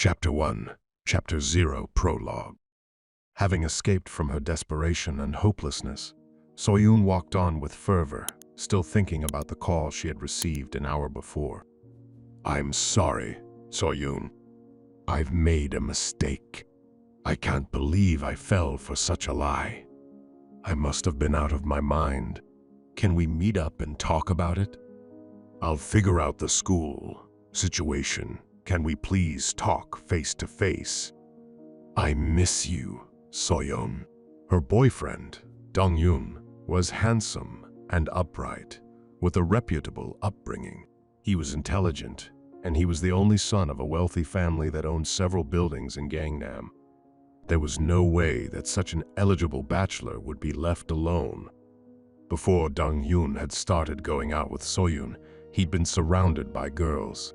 Chapter 1, Chapter 0, Prologue. Having escaped from her desperation and hopelessness, Soyun walked on with fervor, still thinking about the call she had received an hour before. "I'm sorry, Soyun. I've made a mistake. I can't believe I fell for such a lie. I must have been out of my mind. Can we meet up and talk about it? I'll figure out the school situation. Can we please talk face to face? I miss you, Soyun." Her boyfriend, Dong-yun, was handsome and upright, with a reputable upbringing. He was intelligent, and he was the only son of a wealthy family that owned several buildings in Gangnam. There was no way that such an eligible bachelor would be left alone. Before Dong-yun had started going out with Soyun, he'd been surrounded by girls.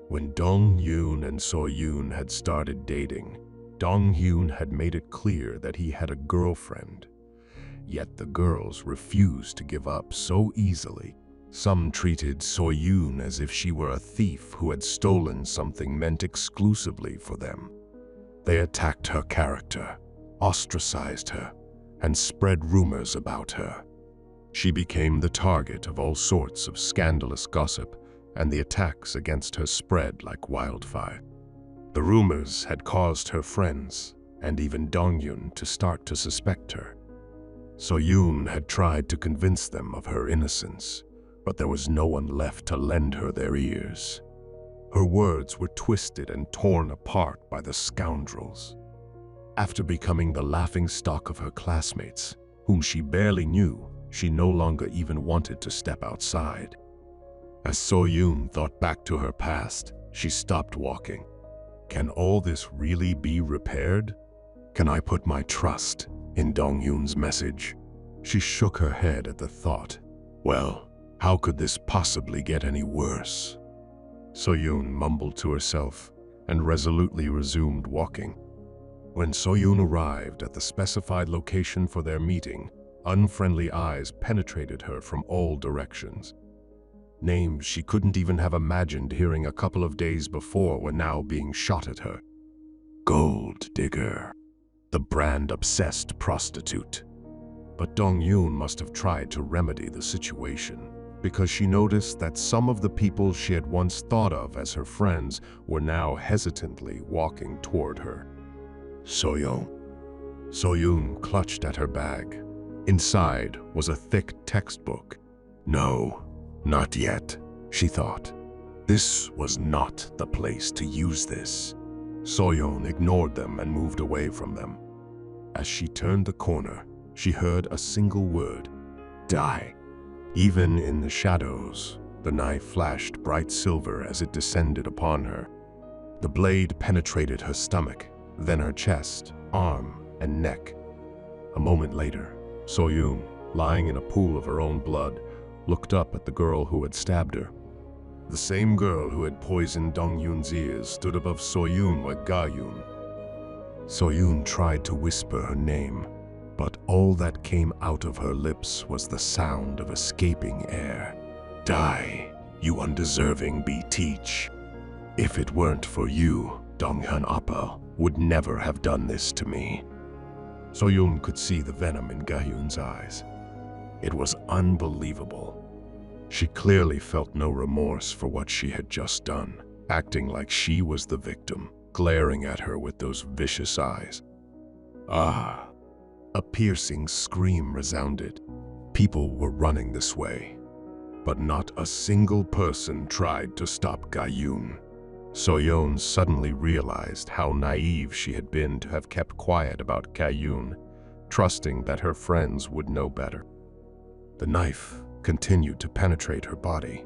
When Dong-yun and Soyun had started dating, Dong-yun had made it clear that he had a girlfriend. Yet the girls refused to give up so easily. Some treated Soyun as if she were a thief who had stolen something meant exclusively for them. They attacked her character, ostracized her, and spread rumors about her. She became the target of all sorts of scandalous gossip, and the attacks against her spread like wildfire. The rumors had caused her friends, and even Dong-yun, to start to suspect her. Soyun had tried to convince them of her innocence, but there was no one left to lend her their ears. Her words were twisted and torn apart by the scoundrels. After becoming the laughingstock of her classmates, whom she barely knew, she no longer even wanted to step outside. As Soyun thought back to her past, she stopped walking. Can all this really be repaired? Can I put my trust in Dong-yun's message? She shook her head at the thought. Well, how could this possibly get any worse? Soyun mumbled to herself and resolutely resumed walking. When Soyun arrived at the specified location for their meeting, unfriendly eyes penetrated her from all directions. Names she couldn't even have imagined hearing a couple of days before were now being shot at her. Gold digger, the brand-obsessed prostitute. But Dong-yun must have tried to remedy the situation, because she noticed that some of the people she had once thought of as her friends were now hesitantly walking toward her. Soyun. Soyun clutched at her bag. Inside was a thick textbook. No, not yet, she thought. This was not the place to use this. Soyun ignored them and moved away from them. As she turned the corner, she heard a single word: die. Even in the shadows, the knife flashed bright silver as it descended upon her. The blade penetrated her stomach, then her chest, arm, and neck. A moment later, Soyun, lying in a pool of her own blood, looked up at the girl who had stabbed her. The same girl who had poisoned Dong-yun's ears stood above Soyun with Ga-yun. Soyun tried to whisper her name, but all that came out of her lips was the sound of escaping air. Die, you undeserving B-teach. If it weren't for you, Dong-hyun Appa would never have done this to me. Soyun could see the venom in Ga-yun's eyes. It was unbelievable. She clearly felt no remorse for what she had just done, acting like she was the victim, glaring at her with those vicious eyes. Ah! A piercing scream resounded. People were running this way, but not a single person tried to stop Ga-yun. Soyun suddenly realized how naive she had been to have kept quiet about Ga-yun, trusting that her friends would know better. The knife continued to penetrate her body,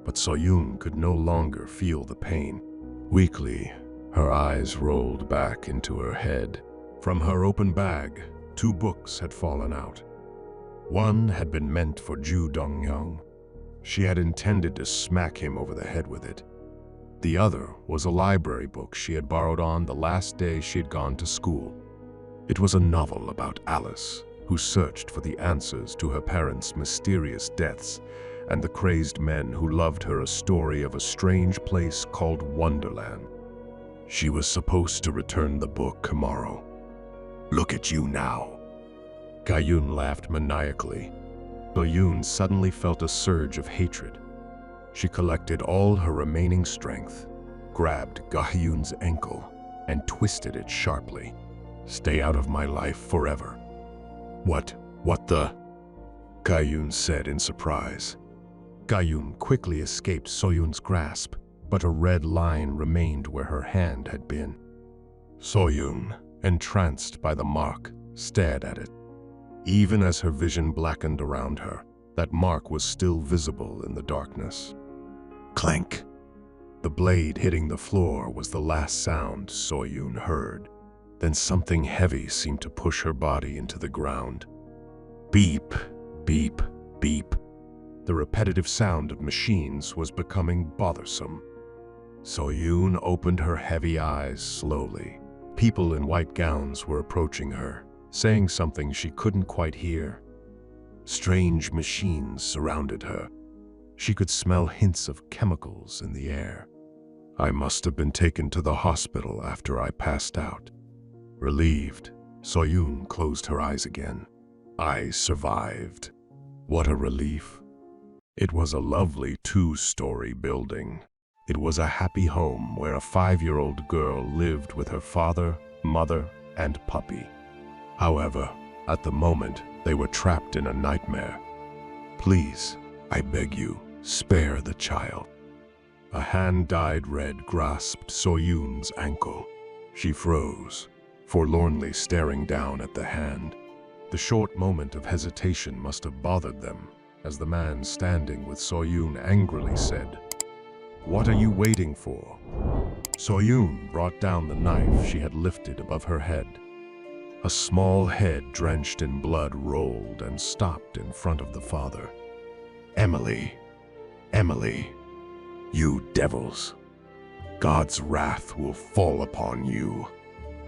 but Soyun could no longer feel the pain. Weakly, her eyes rolled back into her head. From her open bag, 2 books had fallen out. One had been meant for Ju Dong-young. She had intended to smack him over the head with it. The other was a library book she had borrowed on the last day she had gone to school. It was a novel about Alice, who searched for the answers to her parents' mysterious deaths, and the crazed men who loved her, a story of a strange place called Wonderland. She was supposed to return the book tomorrow. Look at you now. Gayun laughed maniacally. Soyun suddenly felt a surge of hatred. She collected all her remaining strength, grabbed Gayun's ankle, and twisted it sharply. Stay out of my life forever. What the? Gayun said in surprise. Gayun quickly escaped Soyun's grasp, but a red line remained where her hand had been. Soyun, entranced by the mark, stared at it. Even as her vision blackened around her, that mark was still visible in the darkness. Clank! The blade hitting the floor was the last sound Soyun heard. Then something heavy seemed to push her body into the ground. Beep, beep, beep. The repetitive sound of machines was becoming bothersome. Soyun opened her heavy eyes slowly. People in white gowns were approaching her, saying something she couldn't quite hear. Strange machines surrounded her. She could smell hints of chemicals in the air. I must have been taken to the hospital after I passed out. Relieved, Soyun closed her eyes again. I survived. What a relief. It was a lovely two-story building. It was a happy home where a 5-year-old girl lived with her father, mother, and puppy. However, at the moment, they were trapped in a nightmare. Please, I beg you, spare the child. A hand dyed red grasped Soyun's ankle. She froze, forlornly staring down at the hand. The short moment of hesitation must have bothered them, as the man standing with Soyun angrily said, "What are you waiting for?" Soyun brought down the knife she had lifted above her head. A small head drenched in blood rolled and stopped in front of the father. Emily, Emily, you devils. God's wrath will fall upon you.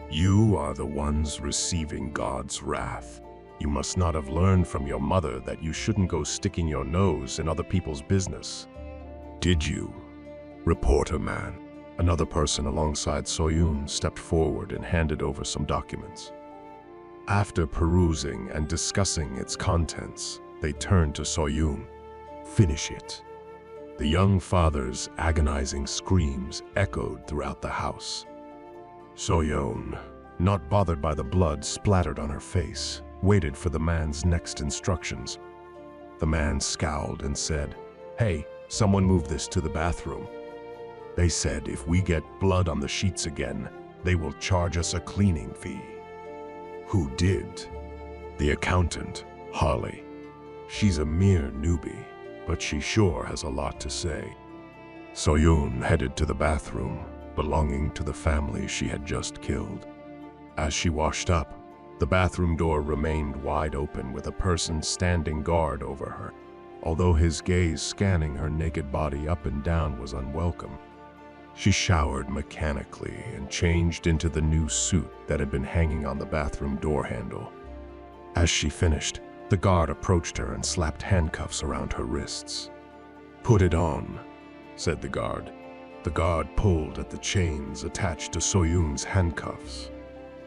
You are the ones receiving God's wrath. You must not have learned from your mother that you shouldn't go sticking your nose in other people's business. Did you? Reporter man. Another person alongside Soyun stepped forward and handed over some documents. After perusing and discussing its contents, they turned to Soyun. Finish it. The young father's agonizing screams echoed throughout the house. Soyun, not bothered by the blood splattered on her face, waited for the man's next instructions. The man scowled and said, "Hey, someone move this to the bathroom." They said if we get blood on the sheets again, they will charge us a cleaning fee. Who did? The accountant, Holly. She's a mere newbie, but she sure has a lot to say. Soyun headed to the bathroom, belonging to the family she had just killed. As she washed up, the bathroom door remained wide open with a person standing guard over her. Although his gaze scanning her naked body up and down was unwelcome, she showered mechanically and changed into the new suit that had been hanging on the bathroom door handle. As she finished, the guard approached her and slapped handcuffs around her wrists. "Put it on," said the guard. The guard pulled at the chains attached to Soyun's handcuffs.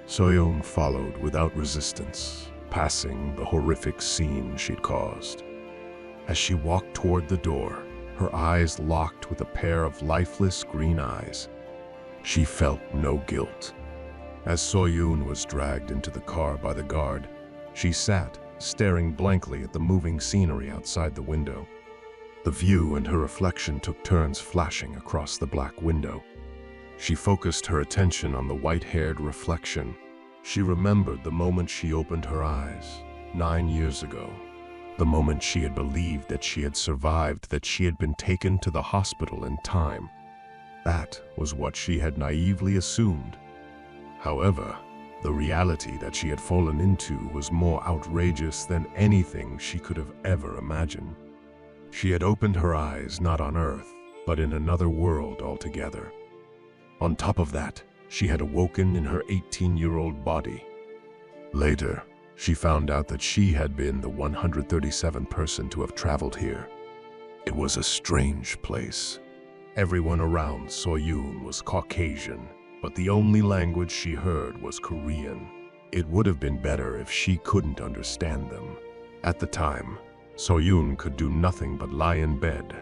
Soyun followed without resistance, passing the horrific scene she'd caused. As she walked toward the door, her eyes locked with a pair of lifeless green eyes. She felt no guilt. As Soyun was dragged into the car by the guard, she sat, staring blankly at the moving scenery outside the window. The view and her reflection took turns flashing across the black window. She focused her attention on the white-haired reflection. She remembered the moment she opened her eyes, 9 years ago. The moment she had believed that she had survived, that she had been taken to the hospital in time. That was what she had naively assumed. However, the reality that she had fallen into was more outrageous than anything she could have ever imagined. She had opened her eyes not on Earth, but in another world altogether. On top of that, she had awoken in her 18-year-old body. Later, she found out that she had been the 137th person to have traveled here. It was a strange place. Everyone around Soyun was Caucasian, but the only language she heard was Korean. It would have been better if she couldn't understand them. At the time, Soyun could do nothing but lie in bed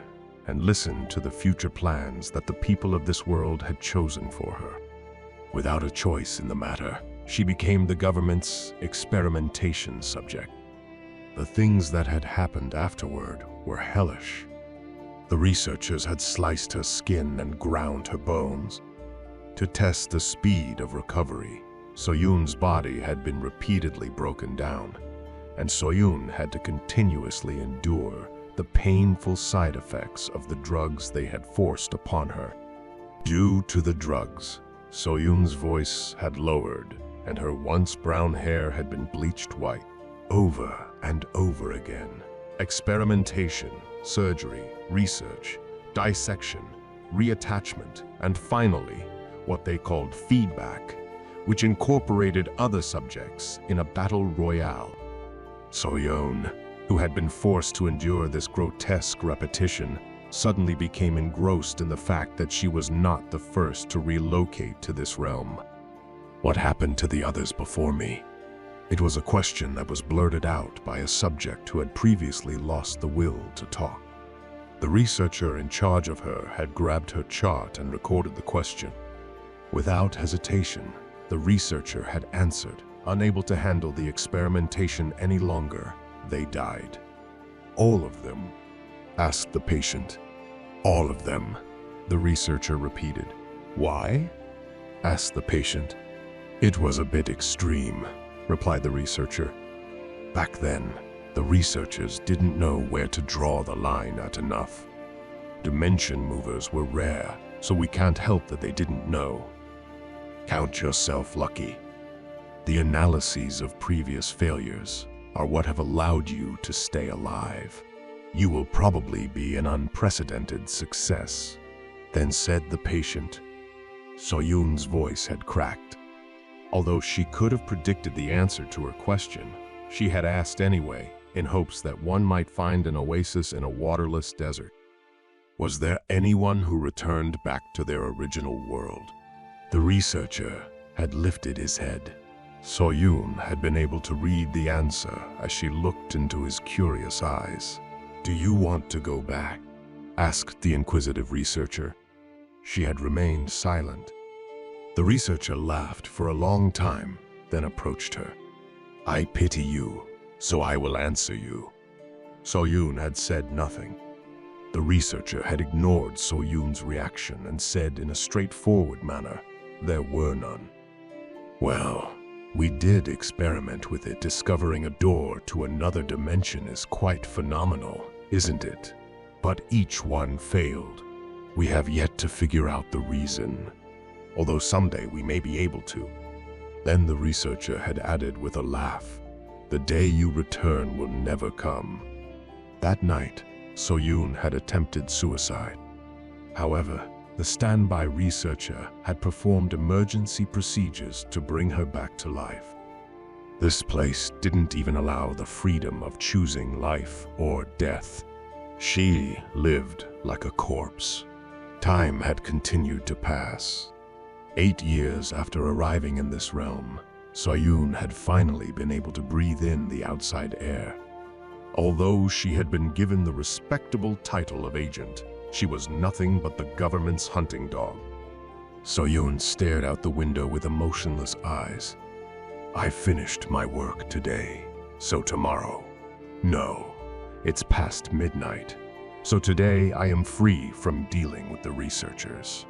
and listen to the future plans that the people of this world had chosen for her. Without a choice in the matter, she became the government's experimentation subject. The things that had happened afterward were hellish. The researchers had sliced her skin and ground her bones. To test the speed of recovery, Soyun's body had been repeatedly broken down, and Soyun had to continuously endure the painful side effects of the drugs they had forced upon her. Due to the drugs, Soyun's voice had lowered, and her once brown hair had been bleached white. Over and over again, experimentation, surgery, research, dissection, reattachment, and finally, what they called feedback, which incorporated other subjects in a battle royale. Soyun, who had been forced to endure this grotesque repetition, suddenly became engrossed in the fact that she was not the first to relocate to this realm. What happened to the others before me? It was a question that was blurted out by a subject who had previously lost the will to talk. The researcher in charge of her had grabbed her chart and recorded the question. Without hesitation, the researcher had answered. Unable to handle the experimentation any longer, they died. All of them? Asked the patient. All of them, the researcher repeated. Why? Asked the patient. It was a bit extreme, replied the researcher. Back then, the researchers didn't know where to draw the line at enough. Dimension movers were rare, so we can't help that they didn't know. Count yourself lucky. The analyses of previous failures are what have allowed you to stay alive. You will probably be an unprecedented success. Then said the patient. Soyun's voice had cracked. Although she could have predicted the answer to her question, she had asked anyway, in hopes that one might find an oasis in a waterless desert. Was there anyone who returned back to their original world? The researcher had lifted his head. Soyun had been able to read the answer as she looked into his curious eyes. Do you want to go back? Asked the inquisitive researcher. She had remained silent. The researcher laughed for a long time, then approached her. I pity you, so I will answer you. Soyun had said nothing. The researcher had ignored Soyun's reaction and said in a straightforward manner, there were none. Well, we did experiment with it. Discovering a door to another dimension is quite phenomenal, isn't it? But each one failed. We have yet to figure out the reason, although someday we may be able to. Then the researcher had added with a laugh, the day you return will never come. That night, Soyun had attempted suicide. However, the standby researcher had performed emergency procedures to bring her back to life. This place didn't even allow the freedom of choosing life or death. She lived like a corpse. Time had continued to pass. 8 years after arriving in this realm, Soyun had finally been able to breathe in the outside air. Although she had been given the respectable title of agent, she was nothing but the government's hunting dog. Soyun stared out the window with emotionless eyes. I finished my work today, so tomorrow? No, it's past midnight. So today I am free from dealing with the researchers.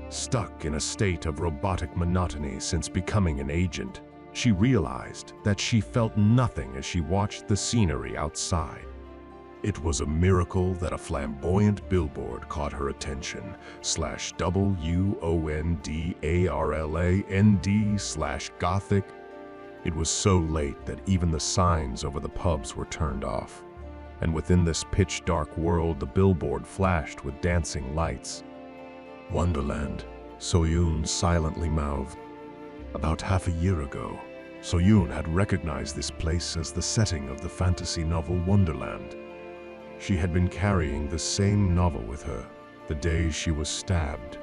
Stuck in a state of robotic monotony since becoming an agent, she realized that she felt nothing as she watched the scenery outside. It was a miracle that a flamboyant billboard caught her attention, /WONDARLAND/Gothic. It was so late that even the signs over the pubs were turned off. And within this pitch-dark world, the billboard flashed with dancing lights. Wonderland, Soyun silently mouthed. About half a year ago, Soyun had recognized this place as the setting of the fantasy novel Wonderland. She had been carrying the same novel with her the day she was stabbed.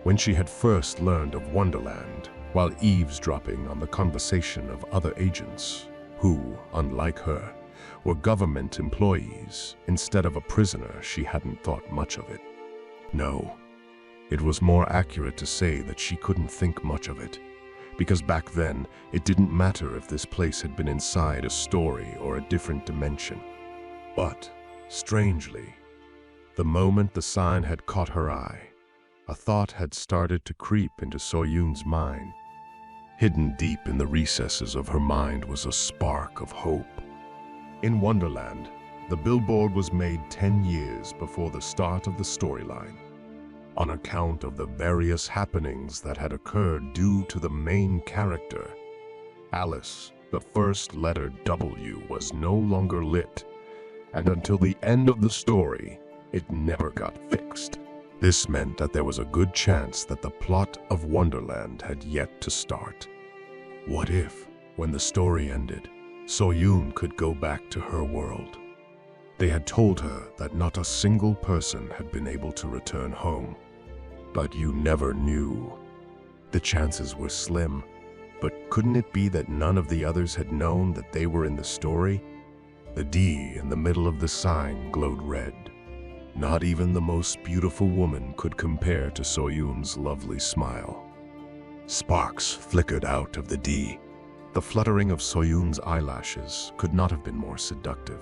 When she had first learned of Wonderland, while eavesdropping on the conversation of other agents, who, unlike her, were government employees, instead of a prisoner, she hadn't thought much of it. No, it was more accurate to say that she couldn't think much of it, because back then, it didn't matter if this place had been inside a story or a different dimension. But, strangely, the moment the sign had caught her eye, a thought had started to creep into Soyun's mind. Hidden deep in the recesses of her mind was a spark of hope. In Wonderland, the billboard was made 10 years before the start of the storyline. On account of the various happenings that had occurred due to the main character, Alice, the first letter W was no longer lit, and until the end of the story, it never got fixed. This meant that there was a good chance that the plot of Wonderland had yet to start. What if, when the story ended, Soyun could go back to her world? They had told her that not a single person had been able to return home. But you never knew. The chances were slim, but couldn't it be that none of the others had known that they were in the story? The D in the middle of the sign glowed red. Not even the most beautiful woman could compare to Soyun's lovely smile. Sparks flickered out of the D. The fluttering of Soyun's eyelashes could not have been more seductive.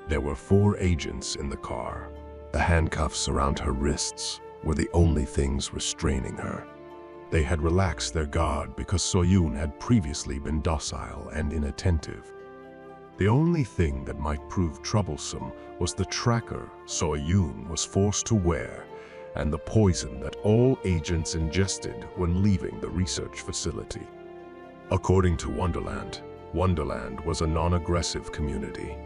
There were 4 agents in the car. The handcuffs around her wrists were the only things restraining her. They had relaxed their guard because Soyun had previously been docile and inattentive. The only thing that might prove troublesome was the tracker Soyun was forced to wear and the poison that all agents ingested when leaving the research facility. According to Wonderland, Wonderland was a non-aggressive community,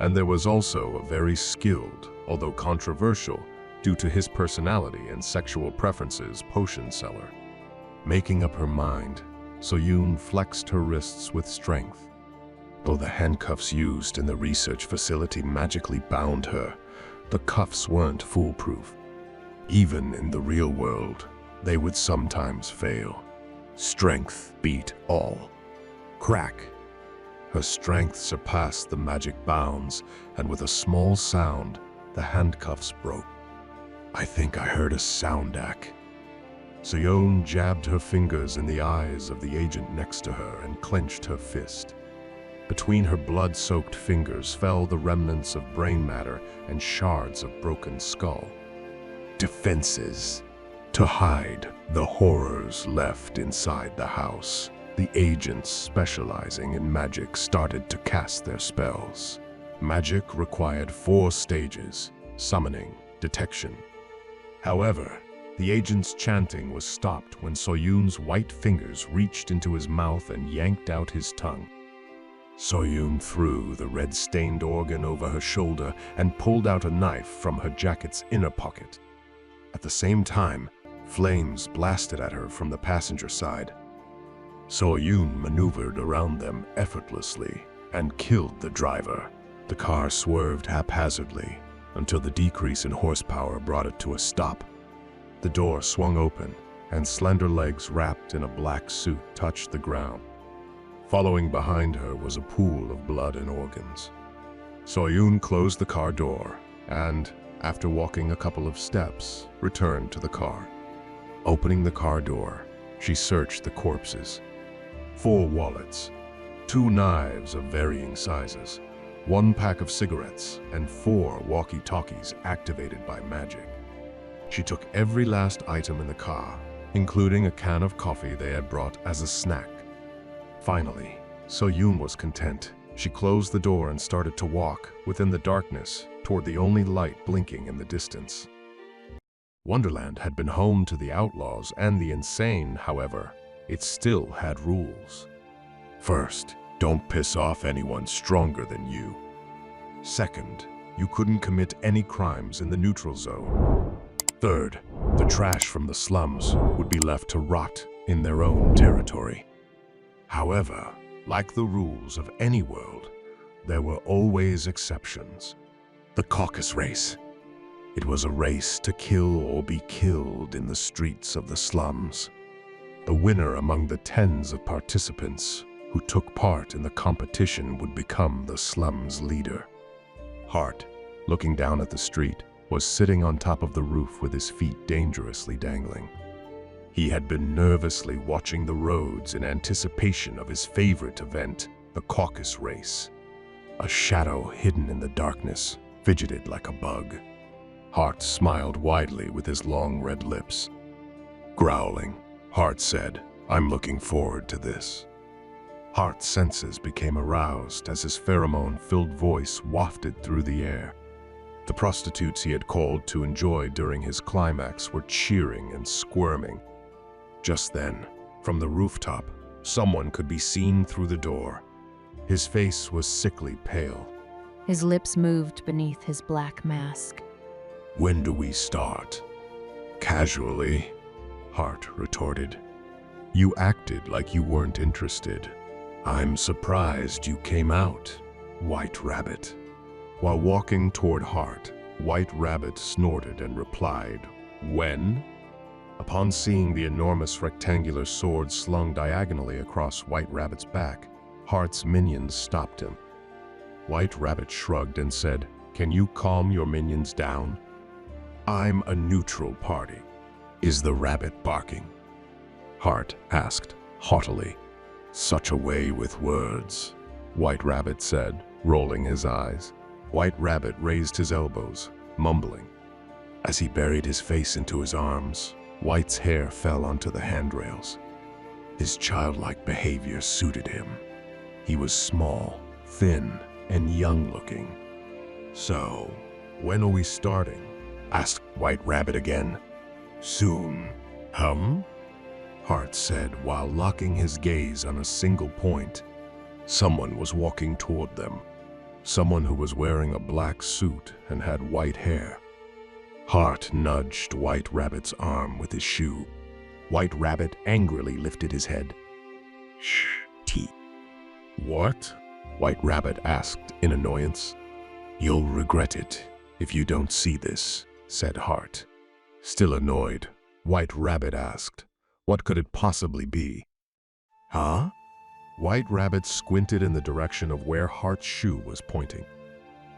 and there was also a very skilled, although controversial, due to his personality and sexual preferences, potion seller. Making up her mind, Soyun flexed her wrists with strength. Though the handcuffs used in the research facility magically bound her, the cuffs weren't foolproof. Even in the real world, they would sometimes fail. Strength beat all. Crack! Her strength surpassed the magic bounds, and with a small sound, the handcuffs broke. I think I heard a soundac. Soyun jabbed her fingers in the eyes of the agent next to her and clenched her fist. Between her blood-soaked fingers fell the remnants of brain matter and shards of broken skull. Defenses. To hide the horrors left inside the house, the agents specializing in magic started to cast their spells. Magic required 4 stages: summoning, detection. However, the agent's chanting was stopped when Soyun's white fingers reached into his mouth and yanked out his tongue. Soyun threw the red-stained organ over her shoulder and pulled out a knife from her jacket's inner pocket. At the same time, flames blasted at her from the passenger side. Soyun maneuvered around them effortlessly and killed the driver. The car swerved haphazardly until the decrease in horsepower brought it to a stop. The door swung open, and slender legs wrapped in a black suit touched the ground. Following behind her was a pool of blood and organs. Soyun closed the car door and, after walking a couple of steps, returned to the car. Opening the car door, she searched the corpses. 4 wallets, 2 knives of varying sizes, 1 pack of cigarettes, and 4 walkie-talkies activated by magic. She took every last item in the car, including a can of coffee they had brought as a snack. Finally, Soyun was content. She closed the door and started to walk, within the darkness, toward the only light blinking in the distance. Wonderland had been home to the outlaws and the insane, however. It still had rules. First, don't piss off anyone stronger than you. Second, you couldn't commit any crimes in the neutral zone. Third, the trash from the slums would be left to rot in their own territory. However, like the rules of any world, there were always exceptions. The caucus race. It was a race to kill or be killed in the streets of the slums. The winner among the tens of participants who took part in the competition would become the slum's leader. Hart, looking down at the street, was sitting on top of the roof with his feet dangerously dangling. He had been nervously watching the roads in anticipation of his favorite event, the caucus race. A shadow hidden in the darkness fidgeted like a bug. Hart smiled widely with his long red lips. Growling, Hart said, "I'm looking forward to this." Hart's senses became aroused as his pheromone-filled voice wafted through the air. The prostitutes he had called to enjoy during his climax were cheering and squirming. Just then, from the rooftop, someone could be seen through the door. His face was sickly pale. His lips moved beneath his black mask. "When do we start?" "Casually," Hart retorted. "You acted like you weren't interested. I'm surprised you came out, White Rabbit." While walking toward Hart, White Rabbit snorted and replied, "When?" Upon seeing the enormous rectangular sword slung diagonally across White Rabbit's back, Hart's minions stopped him. White Rabbit shrugged and said, "Can you calm your minions down? I'm a neutral party." "Is the rabbit barking?" Hart asked haughtily. "Such a way with words," White Rabbit said, rolling his eyes. White Rabbit raised his elbows, mumbling. As he buried his face into his arms, White's hair fell onto the handrails. His childlike behavior suited him. He was small, thin, and young-looking. "So, when are we starting?" asked White Rabbit again. "Soon." Hart said while locking his gaze on a single point. Someone was walking toward them. Someone who was wearing a black suit and had white hair. Hart nudged White Rabbit's arm with his shoe. White Rabbit angrily lifted his head. "Shh, T." "What?" White Rabbit asked in annoyance. "You'll regret it if you don't see this," said Hart. Still annoyed, White Rabbit asked, "What could it possibly be?" "Huh?" White Rabbit squinted in the direction of where Hart's shoe was pointing.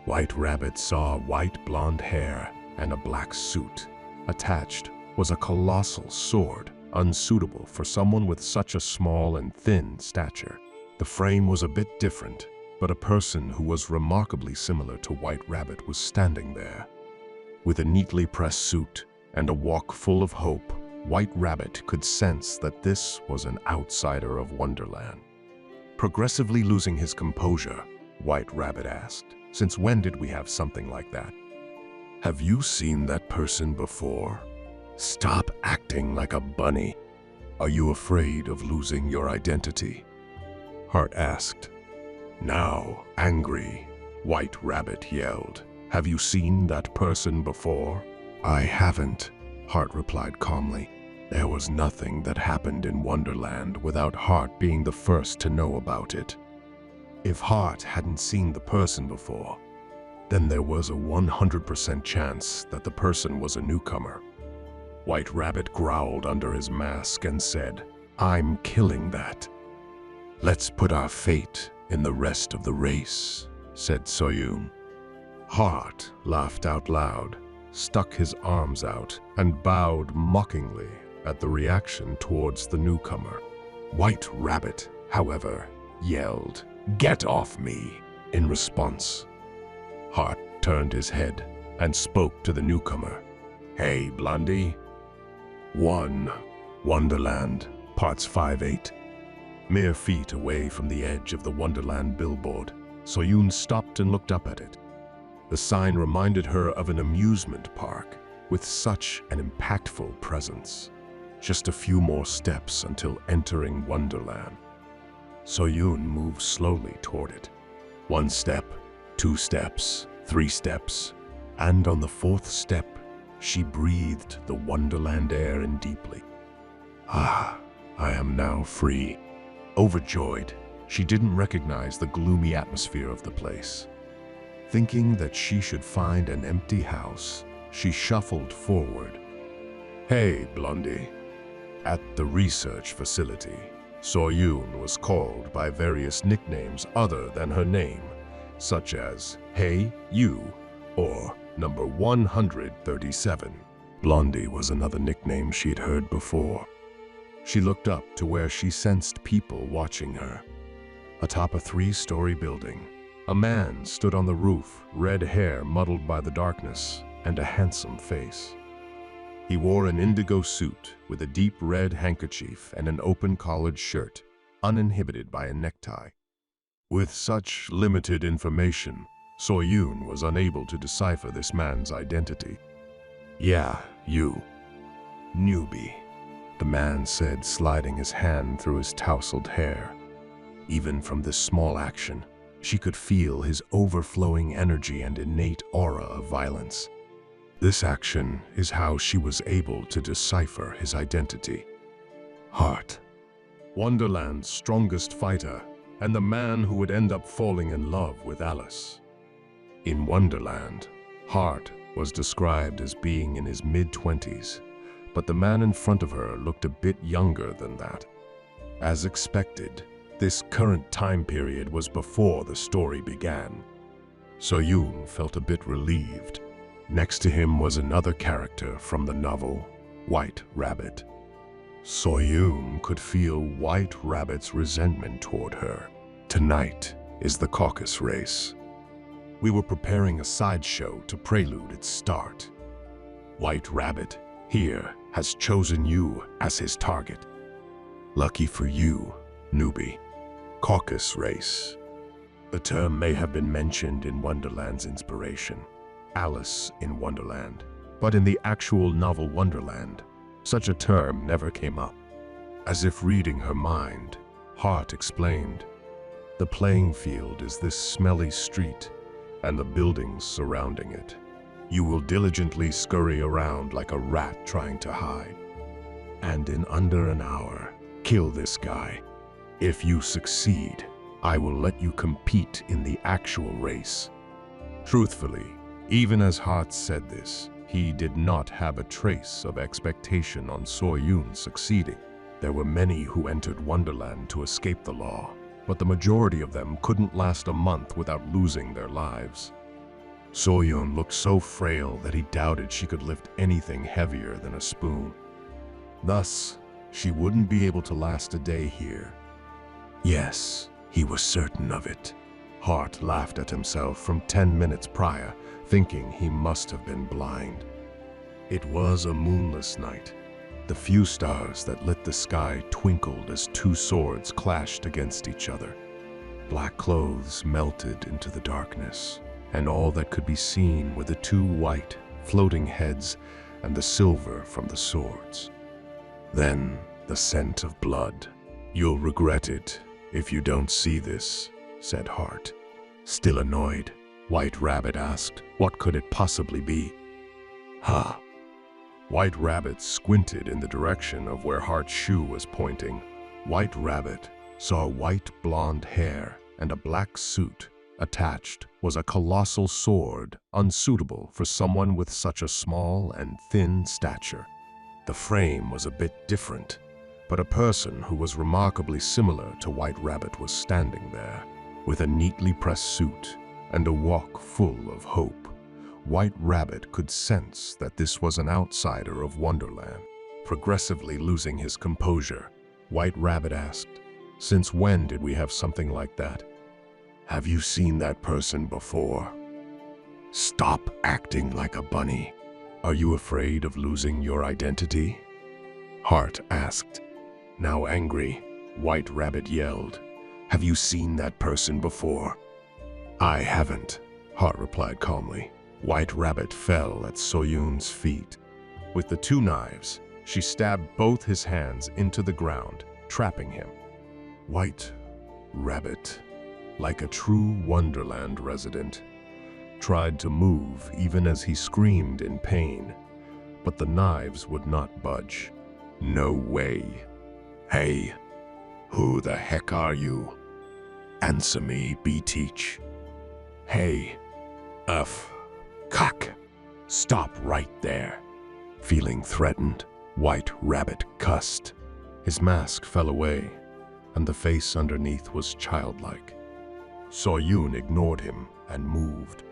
White Rabbit saw white blonde hair and a black suit. Attached was a colossal sword, unsuitable for someone with such a small and thin stature. The frame was a bit different, but a person who was remarkably similar to White Rabbit was standing there. With a neatly pressed suit and a walk full of hope, White Rabbit could sense that this was an outsider of Wonderland. Progressively losing his composure, White Rabbit asked, "Since when did we have something like that?" "Have you seen that person before? Stop acting like a bunny. Are you afraid of losing your identity?" Hart asked. Now, angry, White Rabbit yelled, "Have you seen that person before?" "I haven't," Hart replied calmly. There was nothing that happened in Wonderland without Hart being the first to know about it. If Hart hadn't seen the person before, then there was a 100% chance that the person was a newcomer. White Rabbit growled under his mask and said, "I'm killing that." "Let's put our fate in the rest of the race," said Soyun. Hart laughed out loud, stuck his arms out, and bowed mockingly at the reaction towards the newcomer. White Rabbit, however, yelled, "Get off me!" in response. Hart turned his head and spoke to the newcomer. "Hey, Blondie." 1. Wonderland, parts 5-8. Mere feet away from the edge of the Wonderland billboard, Soyun stopped and looked up at it. The sign reminded her of an amusement park with such an impactful presence. Just a few more steps until entering Wonderland. Soyun moved slowly toward it. 1 step, 2 steps, 3 steps, and on the 4th step, she breathed the Wonderland air in deeply. "Ah, I am now free." Overjoyed, she didn't recognize the gloomy atmosphere of the place. Thinking that she should find an empty house, she shuffled forward. "Hey, Blondie." At the research facility, Soyun was called by various nicknames other than her name, such as "Hey, you," or "Number 137. Blondie was another nickname she'd heard before. She looked up to where she sensed people watching her. Atop a 3-story building, a man stood on the roof, red hair muddled by the darkness, and a handsome face. He wore an indigo suit with a deep red handkerchief and an open collared shirt, uninhibited by a necktie. With such limited information, Soyun was unable to decipher this man's identity. "Yeah, you. Newbie," the man said, sliding his hand through his tousled hair. Even from this small action, she could feel his overflowing energy and innate aura of violence. This action is how she was able to decipher his identity. Heart. Wonderland's strongest fighter, and the man who would end up falling in love with Alice. In Wonderland, Heart was described as being in his mid-20s, but the man in front of her looked a bit younger than that. As expected, this current time period was before the story began. Soyun felt a bit relieved. Next to him was another character from the novel, White Rabbit. Soyun could feel White Rabbit's resentment toward her. Tonight is the caucus race. We were preparing a sideshow to prelude its start. White Rabbit, here, has chosen you as his target. Lucky for you, newbie. Caucus race. The term may have been mentioned in Wonderland's inspiration, Alice in Wonderland, but in the actual novel Wonderland, such a term never came up. As if reading her mind, Heart explained, "The playing field is this smelly street and the buildings surrounding it. You will diligently scurry around like a rat trying to hide. And in under an hour, kill this guy. If you succeed, I will let you compete in the actual race." Truthfully, even as Heart said this, he did not have a trace of expectation on Soyun succeeding. There were many who entered Wonderland to escape the law, but the majority of them couldn't last a month without losing their lives. Soyun looked so frail that he doubted she could lift anything heavier than a spoon. Thus, she wouldn't be able to last a day here. Yes, he was certain of it. Heart laughed at himself from 10 minutes prior, thinking he must have been blind. It was a moonless night. The few stars that lit the sky twinkled as 2 swords clashed against each other. Black clothes melted into the darkness, and all that could be seen were the 2 white, floating heads and the silver from the swords. Then the scent of blood. "You'll regret it if you don't see this," said Heart. Still annoyed, White Rabbit asked, "What could it possibly be?" "Ha!" White Rabbit squinted in the direction of where Heart's shoe was pointing. White Rabbit saw white blonde hair and a black suit. Attached was a colossal sword, unsuitable for someone with such a small and thin stature. The frame was a bit different, but a person who was remarkably similar to White Rabbit was standing there, with a neatly pressed suit and a walk full of hope. White Rabbit could sense that this was an outsider of Wonderland. Progressively losing his composure, White Rabbit asked, "Since when did we have something like that?" "Have you seen that person before?" "Stop acting like a bunny. Are you afraid of losing your identity?" Heart asked. Now angry, White Rabbit yelled, "Have you seen that person before?" "I haven't," Heart replied calmly. White Rabbit fell at Soyun's feet. With the 2 knives, she stabbed both his hands into the ground, trapping him. White Rabbit, like a true Wonderland resident, tried to move even as he screamed in pain, but the knives would not budge. "No way." "Hey, who the heck are you? Answer me, B-Teach." "Hey, cock." "Stop right there." Feeling threatened, White Rabbit cussed. His mask fell away, and the face underneath was childlike. Soyun ignored him and moved.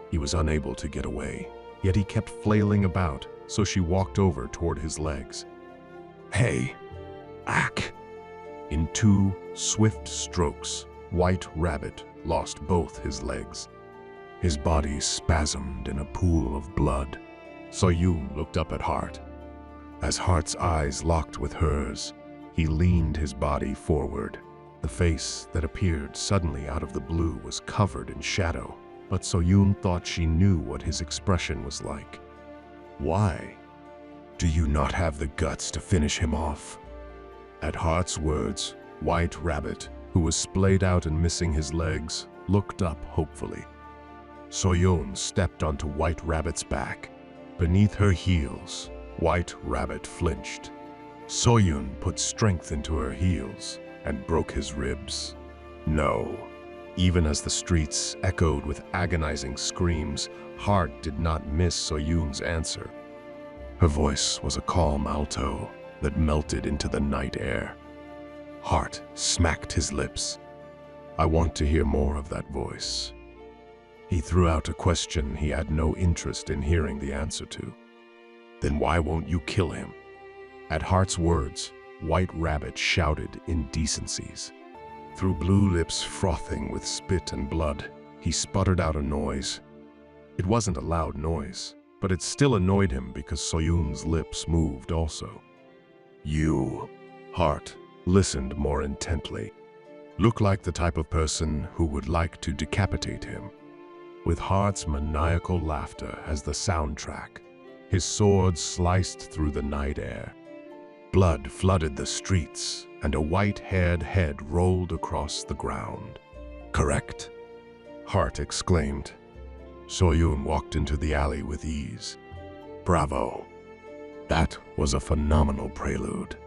He was unable to get away, yet he kept flailing about, so she walked over toward his legs. "Hey, ack!" In 2 swift strokes, White Rabbit lost both his legs. His body spasmed in a pool of blood. Soyun looked up at Heart. As Heart's eyes locked with hers, he leaned his body forward. The face that appeared suddenly out of the blue was covered in shadow, but Soyun thought she knew what his expression was like. "Why? Do you not have the guts to finish him off?" At Heart's words, White Rabbit, who was splayed out and missing his legs, looked up hopefully. Soyun stepped onto White Rabbit's back. Beneath her heels, White Rabbit flinched. Soyun put strength into her heels and broke his ribs. No. Even as the streets echoed with agonizing screams, Heart did not miss Soyun's answer. Her voice was a calm alto that melted into the night air. Heart smacked his lips. "I want to hear more of that voice." He threw out a question he had no interest in hearing the answer to. "Then why won't you kill him?" At Heart's words, White Rabbit shouted indecencies. Through blue lips frothing with spit and blood, he sputtered out a noise. It wasn't a loud noise, but it still annoyed him because Soyun's lips moved also. "You," Heart listened more intently, "look like the type of person who would like to decapitate him." With Heart's maniacal laughter as the soundtrack, his sword sliced through the night air. Blood flooded the streets, and a white-haired head rolled across the ground. "Correct," Heart exclaimed. Soyun walked into the alley with ease. "Bravo. That was a phenomenal prelude.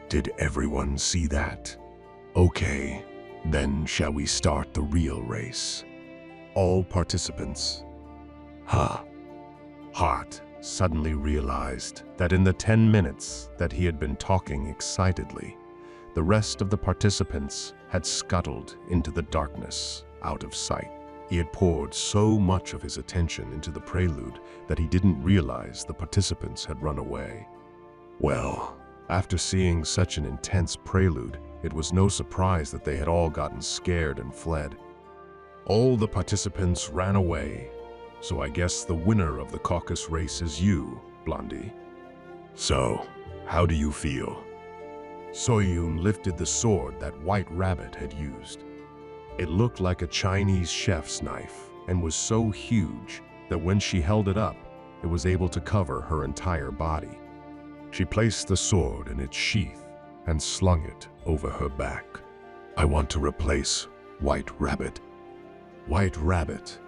Did everyone see that? Okay, then shall we start the real race? All participants." Heart suddenly realized that in the 10 minutes that he had been talking excitedly, the rest of the participants had scuttled into the darkness out of sight. He had poured so much of his attention into the prelude that he didn't realize the participants had run away. Well, after seeing such an intense prelude, it was no surprise that they had all gotten scared and fled. All the participants ran away, so I guess the winner of the caucus race is you, Blondie. So, how do you feel? Soyun lifted the sword that White Rabbit had used. It looked like a Chinese chef's knife and was so huge that when she held it up, it was able to cover her entire body. She placed the sword in its sheath and slung it over her back. "I want to replace White Rabbit." White Rabbit.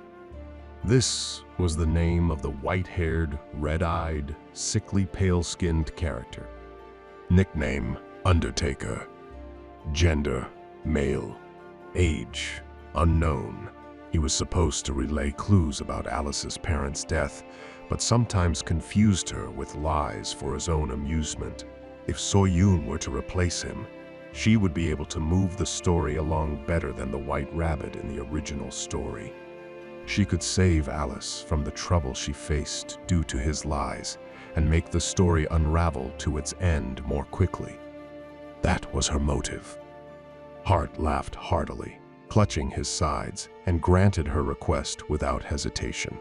This was the name of the white-haired, red-eyed, sickly pale-skinned character. Nickname, Undertaker. Gender, male. Age, unknown. He was supposed to relay clues about Alice's parents' death, but sometimes confused her with lies for his own amusement. If Soyun were to replace him, she would be able to move the story along better than the White Rabbit in the original story. She could save Alice from the trouble she faced due to his lies and make the story unravel to its end more quickly. That was her motive. Heart laughed heartily, clutching his sides, and granted her request without hesitation.